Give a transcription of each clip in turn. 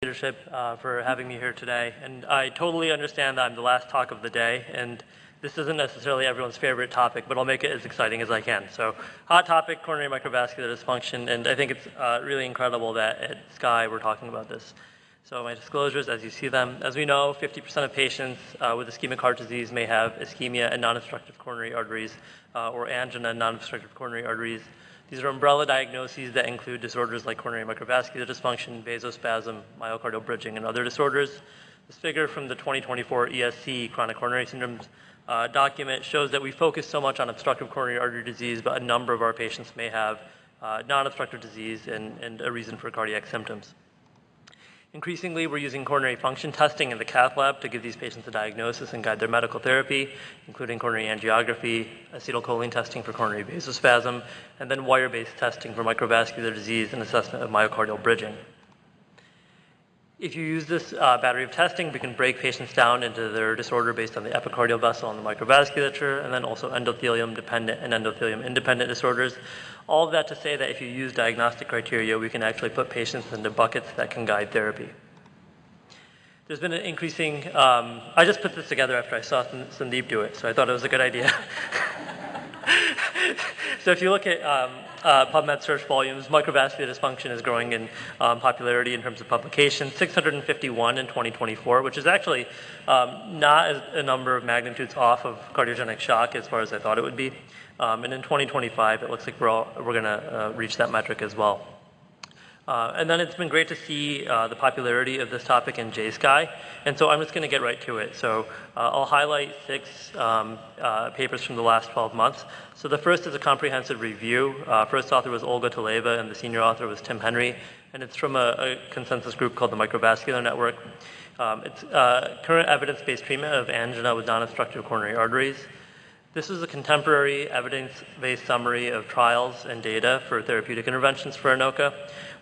leadership for having me here today. And I totally understand that I'm the last talk of the day, and this isn't necessarily everyone's favorite topic, but I'll make it as exciting as I can. So, hot topic, coronary microvascular dysfunction, and I think it's really incredible that at SCAI we're talking about this. So my disclosures, as you see them, as we know, 50% of patients with ischemic heart disease may have ischemia and non-obstructive coronary arteries, or angina and non-obstructive coronary arteries. These are umbrella diagnoses that include disorders like coronary microvascular dysfunction, vasospasm, myocardial bridging, and other disorders. This figure from the 2024 ESC chronic coronary syndromes document shows that we focus so much on obstructive coronary artery disease, but a number of our patients may have non-obstructive disease and a reason for cardiac symptoms. Increasingly, we're using coronary function testing in the cath lab to give these patients a diagnosis and guide their medical therapy, including coronary angiography, acetylcholine testing for coronary vasospasm, and then wire-based testing for microvascular disease and assessment of myocardial bridging. If you use this battery of testing, we can break patients down into their disorder based on the epicardial vessel and the microvasculature, and then also endothelium-dependent and endothelium-independent disorders. All of that to say that if you use diagnostic criteria, we can actually put patients into buckets that can guide therapy. There's been an increasing, I just put this together after I saw Sandeep do it, so I thought it was a good idea. So if you look at PubMed search volumes, microvascular dysfunction is growing in popularity in terms of publications, 651 in 2024, which is actually not a number of magnitudes off of cardiogenic shock as far as I thought it would be. And in 2025, it looks like we're going to reach that metric as well. And then it's been great to see the popularity of this topic in JSCAI, and so I'm just going to get right to it. So I'll highlight 6 papers from the last 12 months. So the first is a comprehensive review. First author was Olga Tuleva, and the senior author was Tim Henry, and it's from a consensus group called the Microvascular Network. It's current evidence-based treatment of angina with non-obstructive coronary arteries. This is a contemporary evidence-based summary of trials and data for therapeutic interventions for ANOCA.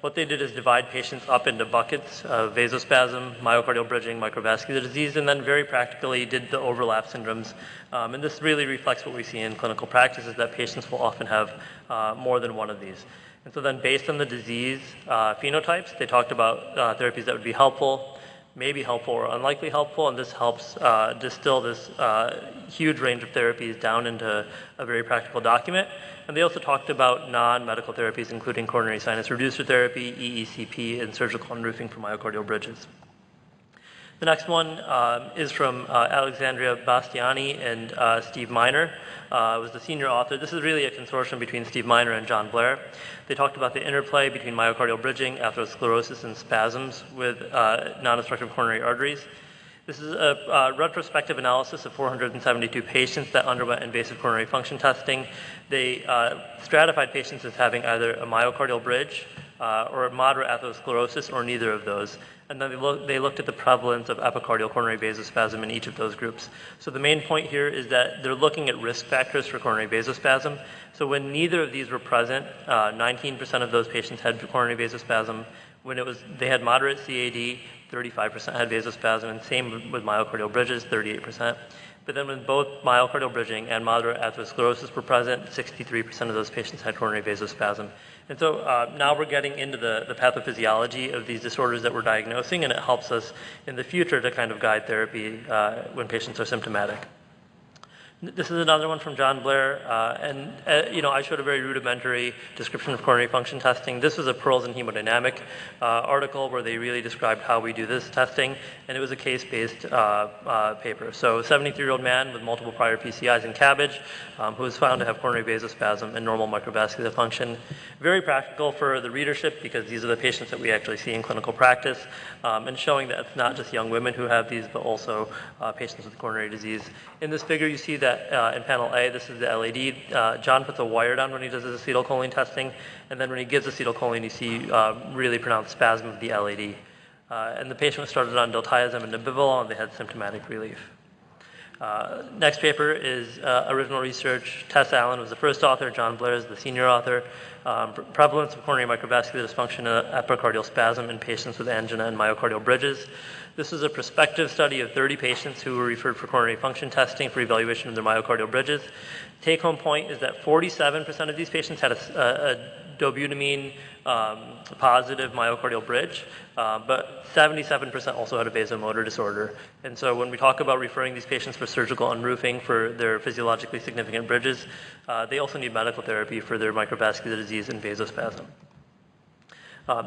What they did is divide patients up into buckets of vasospasm, myocardial bridging, microvascular disease, and then very practically did the overlap syndromes. And this really reflects what we see in clinical practice, is that patients will often have more than one of these. And so then based on the disease phenotypes, they talked about therapies that would be helpful, maybe helpful or unlikely helpful, and this helps distill this huge range of therapies down into a very practical document. And they also talked about non-medical therapies, including coronary sinus reducer therapy, EECP, and surgical unroofing for myocardial bridges. The next one is from Alexandria Bastiani and Steve Miner, was the senior author. This is really a consortium between Steve Miner and John Blair. They talked about the interplay between myocardial bridging, atherosclerosis, and spasms with non-obstructive coronary arteries. This is a retrospective analysis of 472 patients that underwent invasive coronary function testing. They stratified patients as having either a myocardial bridge or moderate atherosclerosis or neither of those. And then they looked at the prevalence of epicardial coronary vasospasm in each of those groups. So the main point here is that they're looking at risk factors for coronary vasospasm. So when neither of these were present, 19% of those patients had coronary vasospasm. When they had moderate CAD, 35% had vasospasm, and same with myocardial bridges, 38%. But then when both myocardial bridging and moderate atherosclerosis were present, 63% of those patients had coronary vasospasm. And so now we're getting into the pathophysiology of these disorders that we're diagnosing, and it helps us in the future to kind of guide therapy when patients are symptomatic. This is another one from John Blair, and I showed a very rudimentary description of coronary function testing. This was a Pearls in Hemodynamic article where they really described how we do this testing, and it was a case-based paper. So a 73-year-old man with multiple prior PCIs and CABG who was found to have coronary vasospasm and normal microvascular function. Very practical for the readership because these are the patients that we actually see in clinical practice, and showing that it's not just young women who have these, but also patients with coronary disease. In this figure, you see that in panel A, this is the LAD. John puts a wire down when he does his acetylcholine testing, and then when he gives acetylcholine, you see really pronounced spasm of the LAD. And the patient was started on diltiazem and nebivolol, and they had symptomatic relief. Next paper is original research. Tess Allen was the first author. John Blair is the senior author. Prevalence of coronary microvascular dysfunction and epicardial spasm in patients with angina and myocardial bridges. This is a prospective study of 30 patients who were referred for coronary function testing for evaluation of their myocardial bridges. Take-home point is that 47% of these patients had a dobutamine positive myocardial bridge, but 77% also had a vasomotor disorder. And so when we talk about referring these patients for surgical unroofing for their physiologically significant bridges, they also need medical therapy for their microvascular disease and vasospasm.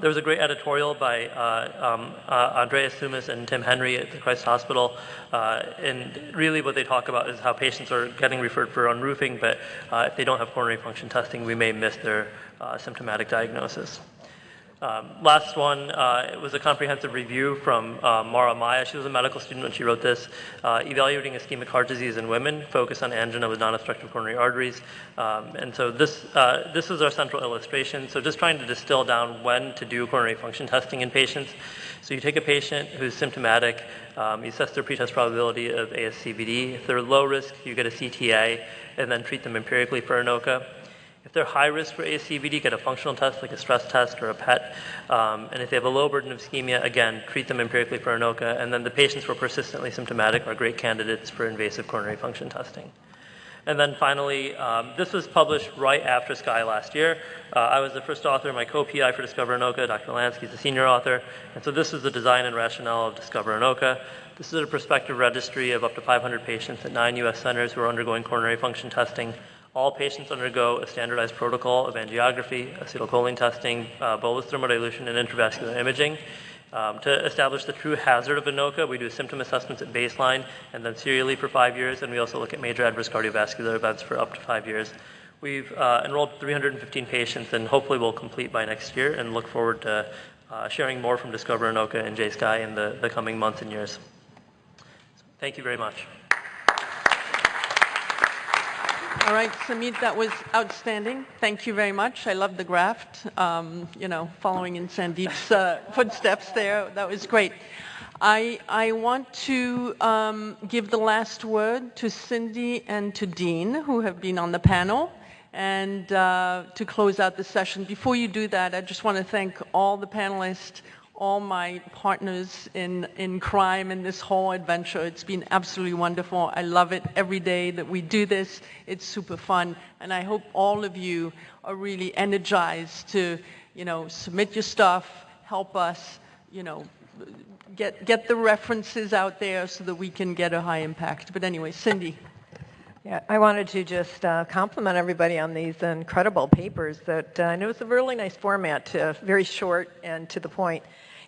There was a great editorial by Andreas Sumas and Tim Henry at the Christ Hospital, and really what they talk about is how patients are getting referred for unroofing, but if they don't have coronary function testing, we may miss their symptomatic diagnosis. Last one, it was a comprehensive review from Mara Maya. She was a medical student when she wrote this, evaluating ischemic heart disease in women, focused on angina with non-obstructive coronary arteries. And so this is our central illustration. So just trying to distill down when to do coronary function testing in patients. So you take a patient who's symptomatic, you assess their pretest probability of ASCVD. If they're low risk, you get a CTA, and then treat them empirically for ANOCA. If they're high risk for ASCVD, get a functional test like a stress test or a PET. And if they have a low burden of ischemia, again, treat them empirically for ANOCA. And then the patients who are persistently symptomatic are great candidates for invasive coronary function testing. And then finally, this was published right after SCAI last year. I was the first author, my co-PI for Discover ANOCA, Dr. Lansky is the senior author. And so this is the design and rationale of Discover ANOCA. This is a prospective registry of up to 500 patients at 9 US centers who are undergoing coronary function testing. All patients undergo a standardized protocol of angiography, acetylcholine testing, bolus thermodilution, and intravascular imaging. To establish the true hazard of ANOCA, we do symptom assessments at baseline and then serially for 5 years, and we also look at major adverse cardiovascular events for up to 5 years. We've enrolled 315 patients, and hopefully we'll complete by next year, and look forward to sharing more from Discover ANOCA and JSCAI in the coming months and years. So, thank you very much. All right, Samit, that was outstanding. Thank you very much. I love the graft, following in Sandeep's footsteps there. That was great. I want to give the last word to Cindy and to Dean, who have been on the panel, and to close out the session. Before you do that, I just want to thank all the panelists, all my partners in crime in this whole adventure. It's been absolutely wonderful. I love it every day that we do this. It's super fun. And I hope all of you are really energized to, submit your stuff, help us, get the references out there so that we can get a high impact. But anyway, Cindy. Yeah, I wanted to just compliment everybody on these incredible papers that I know it's a really nice format, very short and to the point.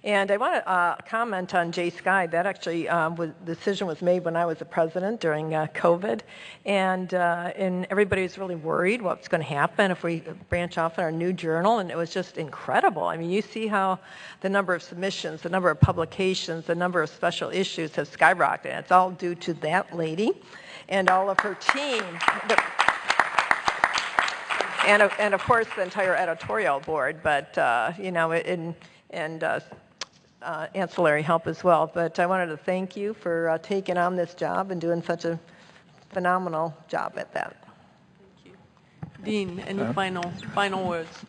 And I want to comment on JSCAI. That actually, the decision was made when I was the president during COVID. And everybody was really worried what's going to happen if we branch off in our new journal. And it was just incredible. I mean, you see how the number of submissions, the number of publications, the number of special issues have skyrocketed. And it's all due to that lady and all of her team. And of course, the entire editorial board, but, ancillary help as well. But I wanted to thank you for taking on this job and doing such a phenomenal job at that. Thank you. Dean, any final words?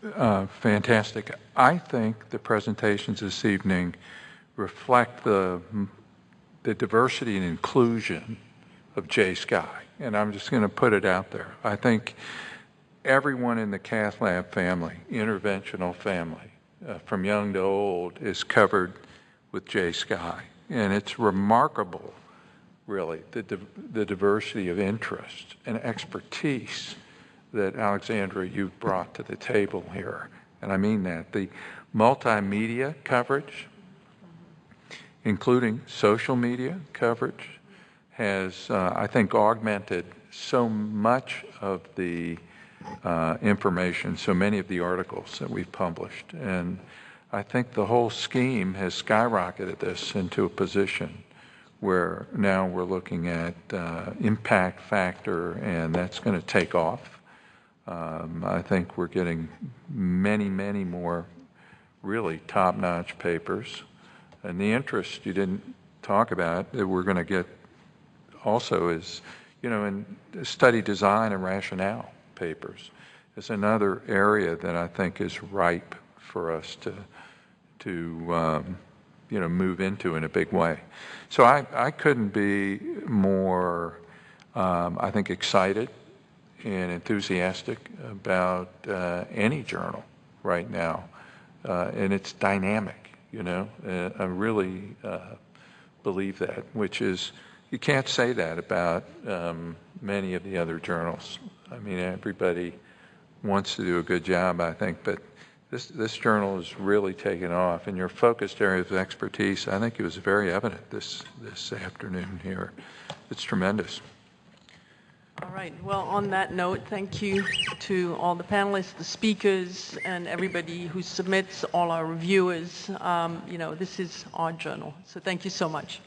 Fantastic. I think the presentations this evening reflect the diversity and inclusion of JSCAI, and I'm just going to put it out there. I think everyone in the cath lab family, interventional family, from young to old, is covered with JSCAI. And it's remarkable, really, the diversity of interest and expertise that, Alexandra, you've brought to the table here. And I mean that. The multimedia coverage, including social media coverage, has, I think, augmented so much of the information, so many of the articles that we've published. And I think the whole scheme has skyrocketed this into a position where now we're looking at impact factor, and that's going to take off. I think we're getting many, many more really top-notch papers. And the interest you didn't talk about that we're going to get also is, in study design and rationale papers is another area that I think is ripe for us to move into in a big way. So I couldn't be more, I think, excited and enthusiastic about any journal right now, and it's dynamic, you know. I really believe that, which is, you can't say that about many of the other journals. I mean, everybody wants to do a good job, I think, but this journal is really taken off, and your focused area of expertise, I think it was very evident this afternoon here. It's tremendous. All right. Well, on that note, thank you to all the panelists, the speakers, and everybody who submits, all our reviewers. You know, this is our journal. So thank you so much.